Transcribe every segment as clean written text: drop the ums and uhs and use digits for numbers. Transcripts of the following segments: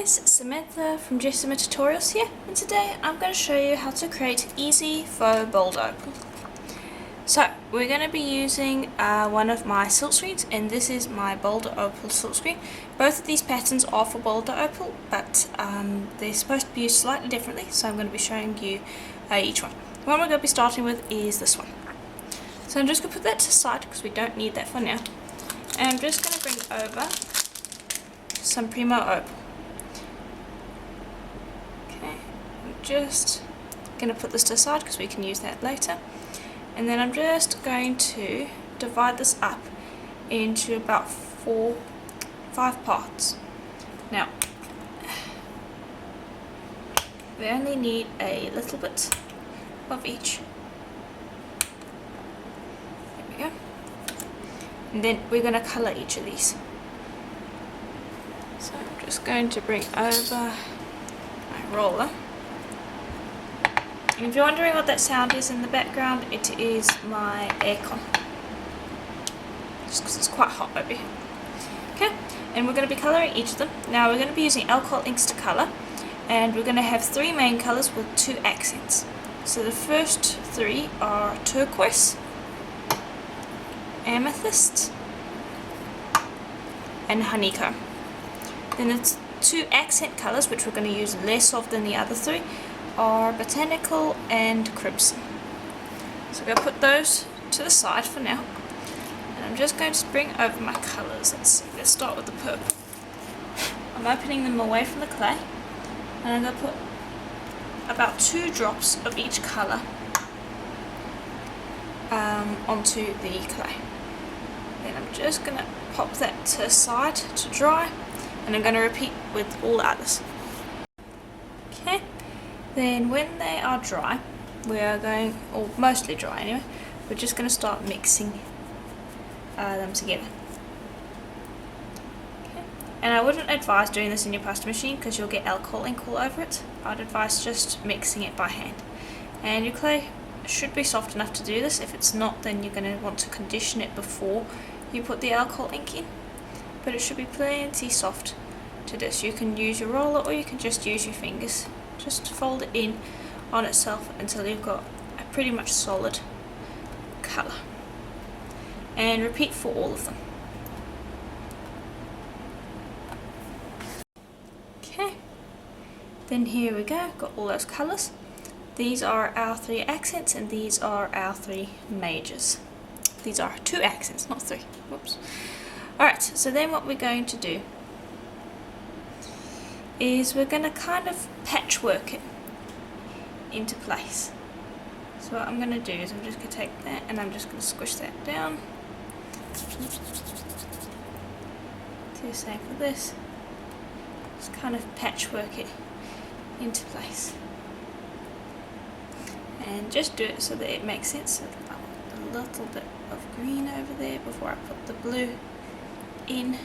guys, Samantha from Jessama Tutorials here, and today I'm going to show you how to create easy faux boulder opal. So we're going to be using one of my silkscreens, and this is my boulder opal silkscreen. Both of these patterns are for boulder opal, but they're supposed to be used slightly differently, so I'm going to be showing you each one. The one we're going to be starting with is this one. So I'm just going to put that to the side because we don't need that for now, and I'm just going to bring over some Primo Opal. Okay, I'm just going to put this to the side because we can use that later. And then I'm just going to divide this up into about 5 parts. Now, we only need a little bit of each. There we go. And then we're going to colour each of these. So I'm just going to bring over my roller. And if you're wondering what that sound is in the background, it is my aircon. Just because it's quite hot over here. Okay, and we're going to be colouring each of them. Now we're going to be using alcohol inks to colour, and we're going to have 3 main colours with 2 accents. So the first 3 are turquoise, amethyst, and honeycomb. Then it's 2 accent colours, which we're going to use less of than the other 3, are botanical and crimson. So I'm going to put those to the side for now, and I'm just going to bring over my colours. Let's start with the purple. I'm opening them away from the clay, and I'm going to put about 2 drops of each colour onto the clay. Then I'm just going to pop that to the side to dry, and I'm going to repeat with all the others. Okay, then when they are dry, we are going, or mostly dry anyway, we're just going to start mixing them together. Okay. And I wouldn't advise doing this in your pasta machine because you'll get alcohol ink all over it. I'd advise just mixing it by hand. And your clay should be soft enough to do this. If it's not, then you're going to want to condition it before you put the alcohol ink in. But it should be plenty soft to this. You can use your roller or you can just use your fingers. Just fold it in on itself until you've got a pretty much solid colour. And repeat for all of them. Okay, then here we go, got all those colours. These are our 3 accents and these are our 3 majors. These are 2 accents, not 3. Whoops. Alright, so then what we're going to do is we're going to kind of patchwork it into place. So what I'm going to do is I'm just going to take that and I'm just going to squish that down. Do the same for this. Just kind of patchwork it into place. And just do it so that it makes sense. So I want a little bit of green over there before I put the blue in,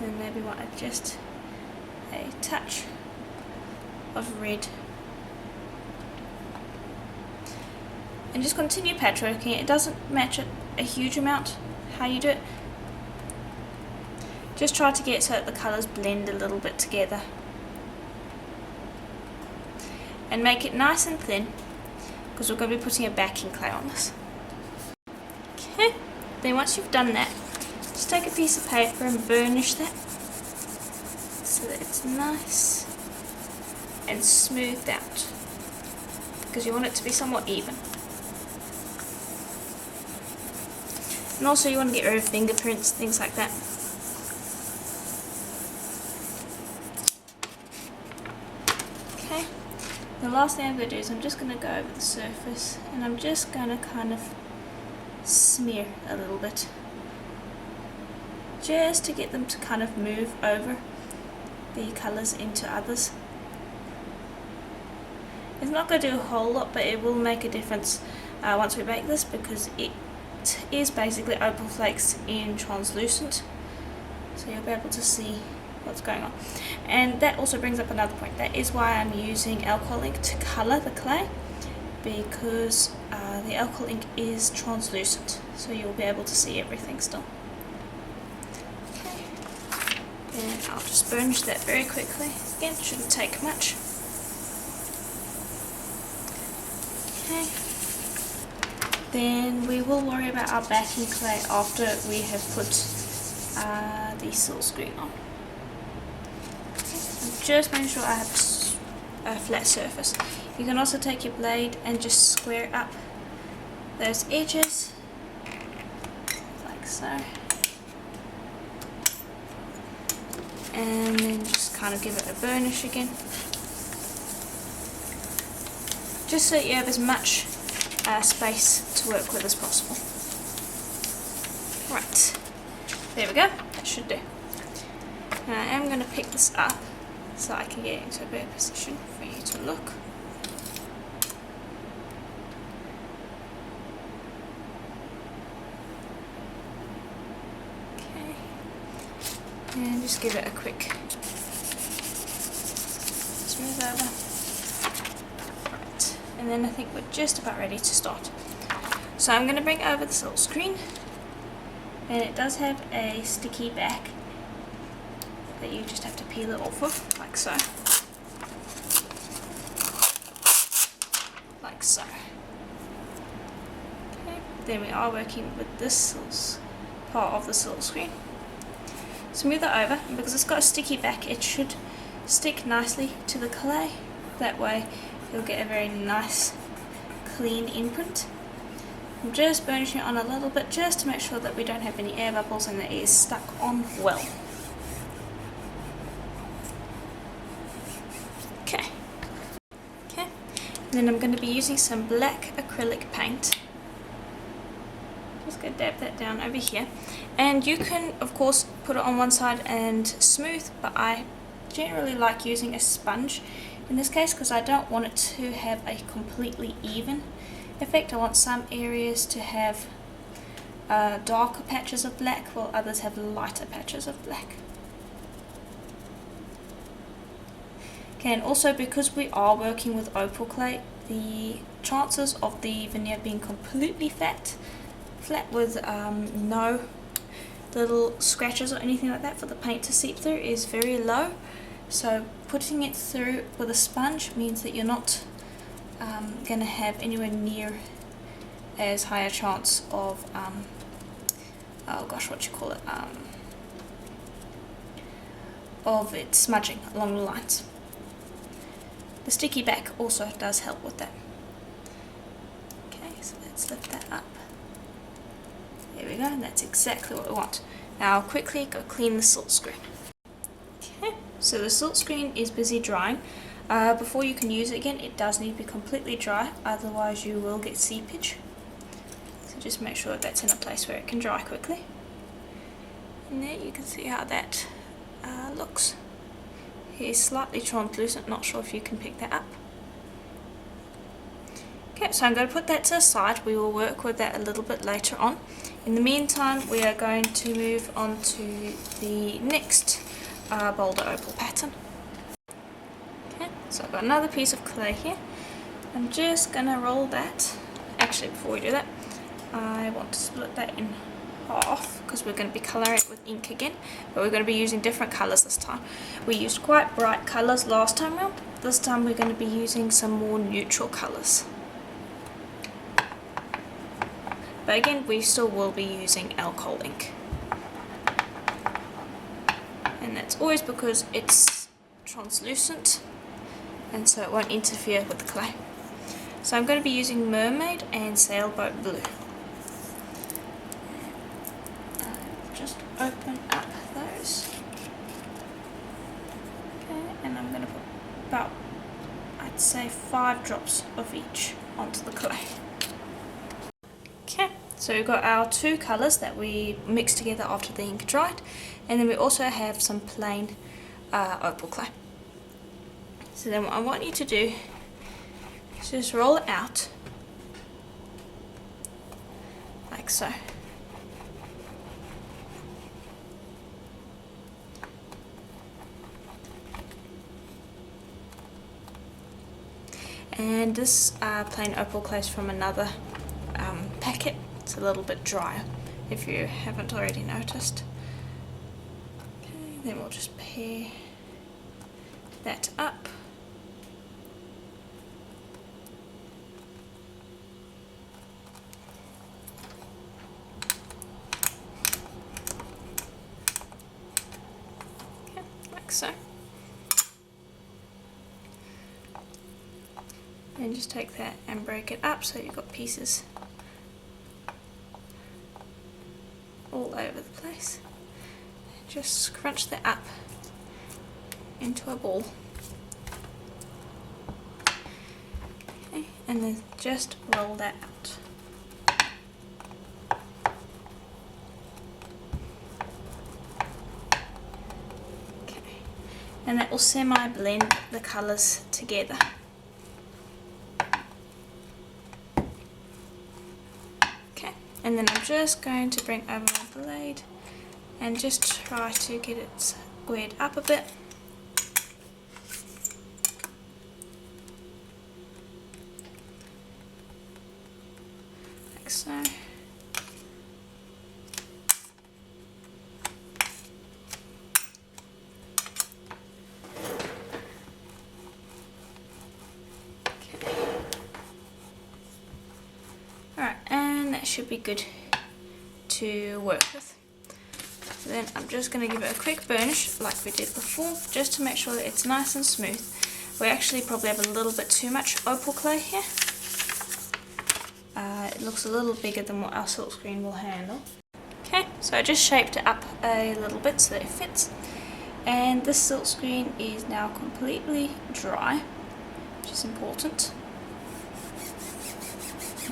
and maybe want just a touch of red, and just continue patchworking. It doesn't match it a huge amount how you do it. Just try to get it so that the colours blend a little bit together, and make it nice and thin because we're going to be putting a backing clay on this. Okay, then once you've done that, just take a piece of paper and burnish that so that it's nice and smoothed out, because you want it to be somewhat even. And also you want to get rid of fingerprints, things like that. Okay, the last thing I'm going to do is I'm just going to go over the surface and I'm just going to kind of smear a little bit, just to get them to kind of move over the colours into others. It's not going to do a whole lot, but it will make a difference once we bake this, because it is basically opal flakes in translucent, so you'll be able to see what's going on. And that also brings up another point. That is why I'm using alcohol ink to colour the clay, because the alcohol ink is translucent, so you'll be able to see everything still. And I'll just burnish that very quickly. Again, shouldn't take much. Okay. Then we will worry about our backing clay after we have put the silkscreen on. Okay. Just making sure I have a flat surface. You can also take your blade and just square up those edges, like so. And then just kind of give it a burnish again. Just so you have as much space to work with as possible. Right, there we go, that should do. Now I am going to pick this up so I can get into a better position for you to look. Okay, and just give it a quick smooth over. Right, and then I think we're just about ready to start. So I'm going to bring over the silkscreen, and it does have a sticky back that you just have to peel it off of, like so. Like so. Okay, then we are working with this part of the silkscreen. Smooth it over, and because it's got a sticky back, it should stick nicely to the clay. That way you'll get a very nice clean imprint. I'm just burnishing it on a little bit just to make sure that we don't have any air bubbles and that it is stuck on well. Okay. Okay. And then I'm going to be using some black acrylic paint. Just going to dab that down over here. And you can of course put it on one side and smooth, but I generally like using a sponge in this case because I don't want it to have a completely even effect. I want some areas to have darker patches of black while others have lighter patches of black. Okay, and also because we are working with opal clay, the chances of the veneer being completely flat with no little scratches or anything like that for the paint to seep through is very low. So putting it through with a sponge means that you're not going to have anywhere near as high a chance of oh gosh, what you call it, of it smudging along the lines. The sticky back also does help with that. Okay, so let's lift that up. There we go, and that's exactly what we want. Now I'll quickly go clean the silkscreen. Okay, so the silkscreen is busy drying. Before you can use it again, it does need to be completely dry, otherwise you will get seepage. So just make sure that that's in a place where it can dry quickly. And there you can see how that looks. It is slightly translucent, not sure if you can pick that up. Okay, so I'm going to put that to the side. We will work with that a little bit later on. In the meantime, we are going to move on to the next Boulder Opal pattern. Okay, so I've got another piece of clay here. I'm just going to roll that. Actually, before we do that, I want to split that in half because we're going to be colouring it with ink again, but we're going to be using different colours this time. We used quite bright colours last time round. This time we're going to be using some more neutral colours. But again, we still will be using alcohol ink. And that's always because it's translucent and so it won't interfere with the clay. So I'm going to be using Mermaid and Sailboat Blue. Just open up those. Okay, and I'm going to put about, I'd say 5 drops of each onto the clay. Okay, so we've got our 2 colours that we mixed together after the ink dried, and then we also have some plain opal clay. So then what I want you to do is just roll it out like so. And this plain opal clay is from another packet. It's a little bit drier if you haven't already noticed. Okay, Then we'll just pair that up. Okay, like so. Then just take that and break it up so you've got pieces all over the place. Just scrunch that up into a ball. Okay, and then just roll that out. Okay, and that will semi-blend the colours together. Okay, and then I'm just going to bring over my blade and just try to get it squared up a bit. Like so. Okay. Alright, and that should be good to work with. Then I'm just going to give it a quick burnish like we did before, just to make sure that it's nice and smooth. We actually probably have a little bit too much opal clay here. It looks a little bigger than what our silkscreen will handle. Okay, so I just shaped it up a little bit so that it fits. And this silkscreen is now completely dry, which is important.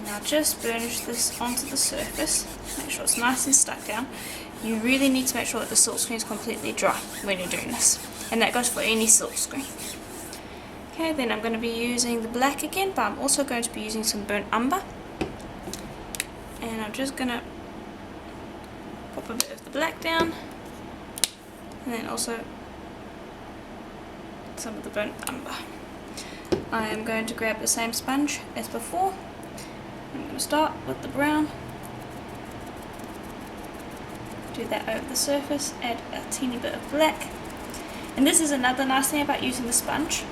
Now just burnish this onto the surface, make sure it's nice and stuck down. You really need to make sure that the silkscreen is completely dry when you're doing this, and that goes for any silkscreen. Okay, then I'm going to be using the black again, but I'm also going to be using some burnt umber, and I'm just going to pop a bit of the black down, and then also some of the burnt umber. I am going to grab the same sponge as before. I'm going to start with the brown. Do that over the surface, add a teeny bit of black. And this is another nice thing about using the sponge,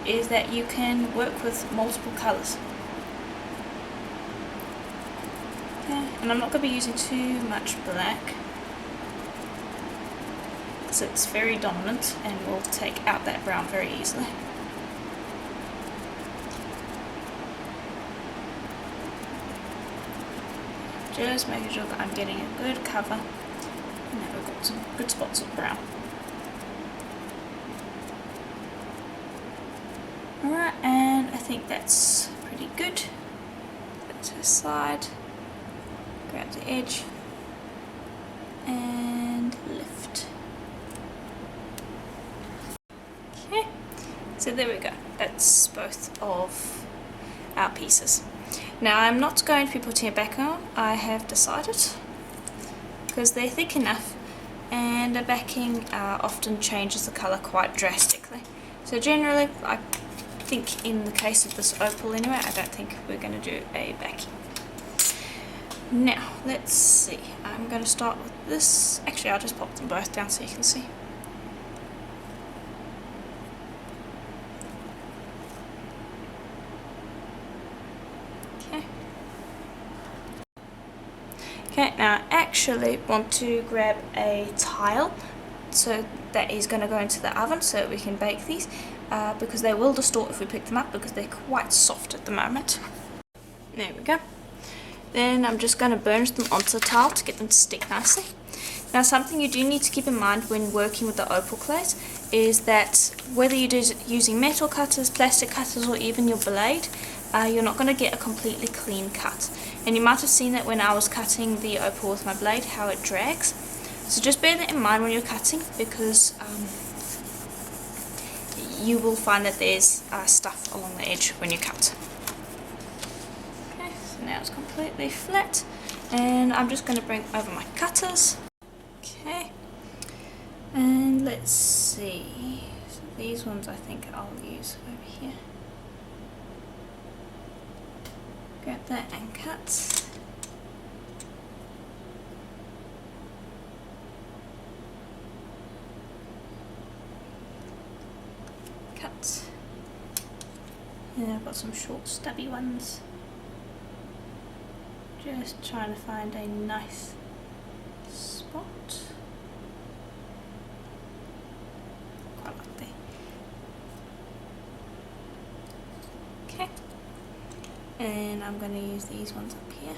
is that you can work with multiple colours. Okay, and I'm not going to be using too much black, because it's very dominant and will take out that brown very easily. Just making sure that I'm getting a good cover and that we've got some good spots of brown. Alright, and I think that's pretty good. Put it to the side, grab the edge and lift. Okay, so there we go. That's both of our pieces. Now I'm not going to be putting it back on, I have decided, because they're thick enough and the backing often changes the colour quite drastically. So generally, I think in the case of this opal anyway, I don't think we're going to do a backing. Now, let's see, I'm going to start with this. Actually, I'll just pop them both down so you can see. Okay, now I actually want to grab a tile, so that is going to go into the oven so that we can bake these, because they will distort if we pick them up because they're quite soft at the moment. There we go. Then I'm just going to burnish them onto the tile to get them to stick nicely. Now something you do need to keep in mind when working with the opal clays is that whether you're using metal cutters, plastic cutters or even your blade, you're not going to get a completely clean cut. And you might have seen that when I was cutting the opal with my blade, how it drags. So just bear that in mind when you're cutting, because you will find that there's stuff along the edge when you cut. Okay, so now it's completely flat, and I'm just going to bring over my cutters. Okay, and let's see, so these ones I think I'll use over here. Grab that and cut. And then I've got some short stubby ones. Just trying to find a nice spot. Quite like there. Okay. And I'm going to use these ones up here.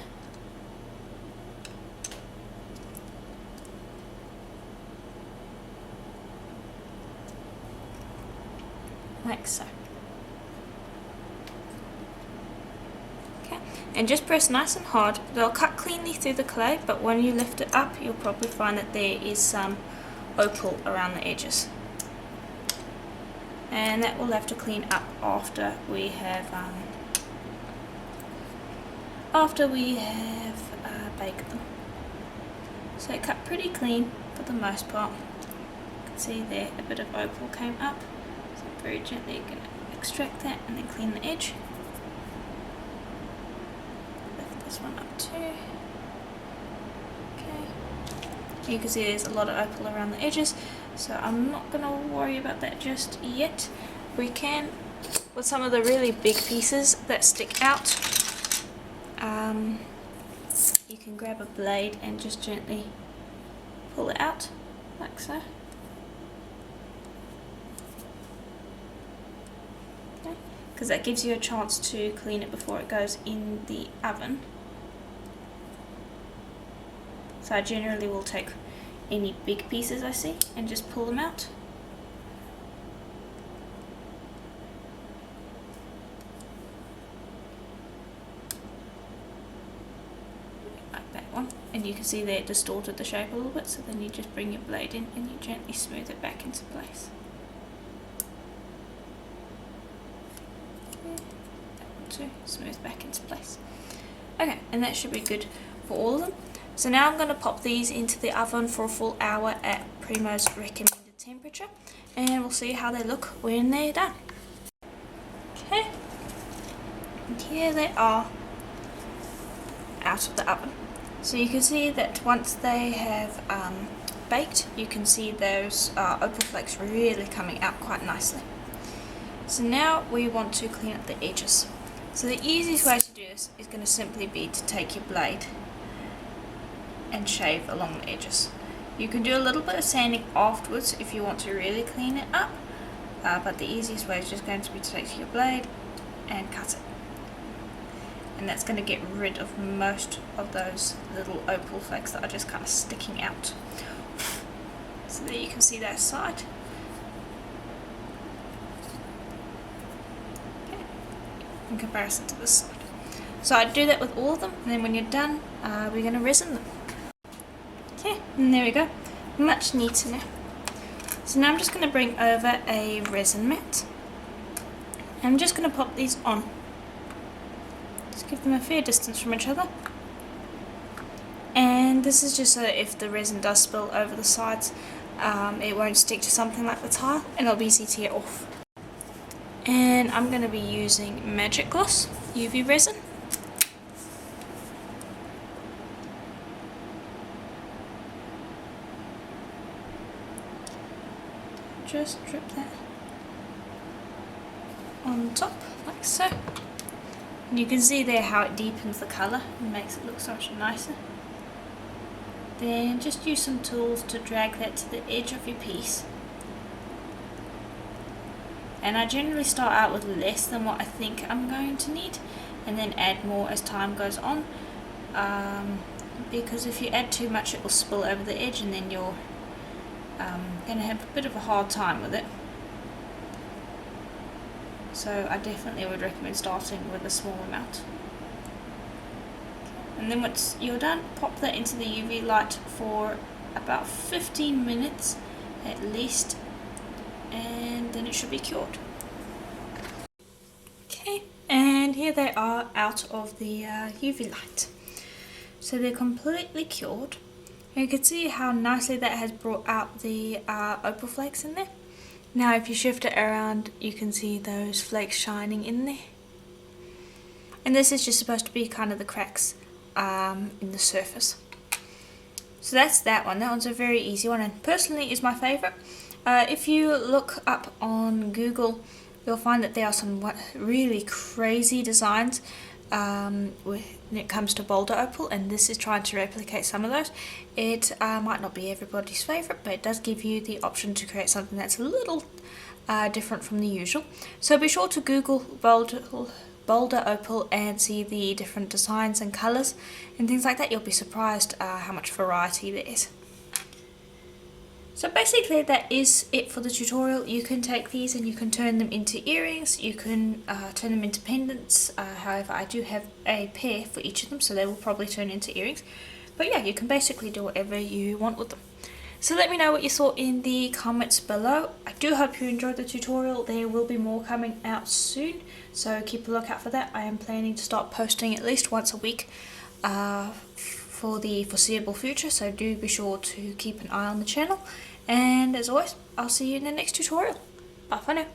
Like so. Okay, and just press nice and hard. They'll cut cleanly through the clay, but when you lift it up, you'll probably find that there is some opal around the edges. And that we'll have to clean up after we have baked them. So cut pretty clean for the most part. You can see there a bit of opal came up. So very gently going to extract that and then clean the edge. Lift this one up too. Okay. You can see there's a lot of opal around the edges, so I'm not going to worry about that just yet. We can, with some of the really big pieces that stick out, you can grab a blade and just gently pull it out, like so. Okay. Because that gives you a chance to clean it before it goes in the oven. So I generally will take any big pieces I see and just pull them out. Like that one. And you can see there it distorted the shape a little bit, so then you just bring your blade in and you gently smooth it back into place. To smooth back into place. Okay, and that should be good for all of them. So now I'm going to pop these into the oven for a full hour at Primo's recommended temperature, and we'll see how they look when they're done. Okay, and here they are out of the oven. So you can see that once they have baked, you can see those opal flakes really coming out quite nicely. So now we want to clean up the edges. So the easiest way to do this is going to simply be to take your blade and shave along the edges. You can do a little bit of sanding afterwards if you want to really clean it up, but the easiest way is just going to be to take your blade and cut it. And that's going to get rid of most of those little opal flakes that are just kind of sticking out. So there you can see that side. In comparison to this side. So I do that with all of them, and then when you're done, we're going to resin them. Okay, and there we go. Much neater now. So now I'm just going to bring over a resin mat. I'm just going to pop these on. Just give them a fair distance from each other. And this is just so that if the resin does spill over the sides, it won't stick to something like the tile, and it'll be easy to get off. And I'm going to be using Magic Gloss UV resin. Just drip that on top, like so. And you can see there how it deepens the colour and makes it look so much nicer. Then just use some tools to drag that to the edge of your piece. And I generally start out with less than what I think I'm going to need, and then add more as time goes on, because if you add too much it will spill over the edge, and then you're going to have a bit of a hard time with it. So I definitely would recommend starting with a small amount. And then once you're done, pop that into the UV light for about 15 minutes at least, and then it should be cured. Okay, and here they are out of the UV light. So they're completely cured. And you can see how nicely that has brought out the opal flakes in there. Now if you shift it around, you can see those flakes shining in there. And this is just supposed to be kind of the cracks in the surface. So that's that one. That one's a very easy one, and personally is my favourite. If you look up on Google you'll find that there are some really crazy designs when it comes to Boulder Opal, and this is trying to replicate some of those. It might not be everybody's favourite, but it does give you the option to create something that's a little different from the usual. So be sure to Google Boulder Opal and see the different designs and colours and things like that. You'll be surprised how much variety there is. So basically that is it for the tutorial. You can take these and you can turn them into earrings, you can turn them into pendants, however I do have a pair for each of them, so they will probably turn into earrings. But yeah, you can basically do whatever you want with them. So let me know what you thought in the comments below. I do hope you enjoyed the tutorial. There will be more coming out soon, so keep a lookout for that. I am planning to start posting at least once a week for the foreseeable future, so do be sure to keep an eye on the channel. And as always, I'll see you in the next tutorial. Bye for now.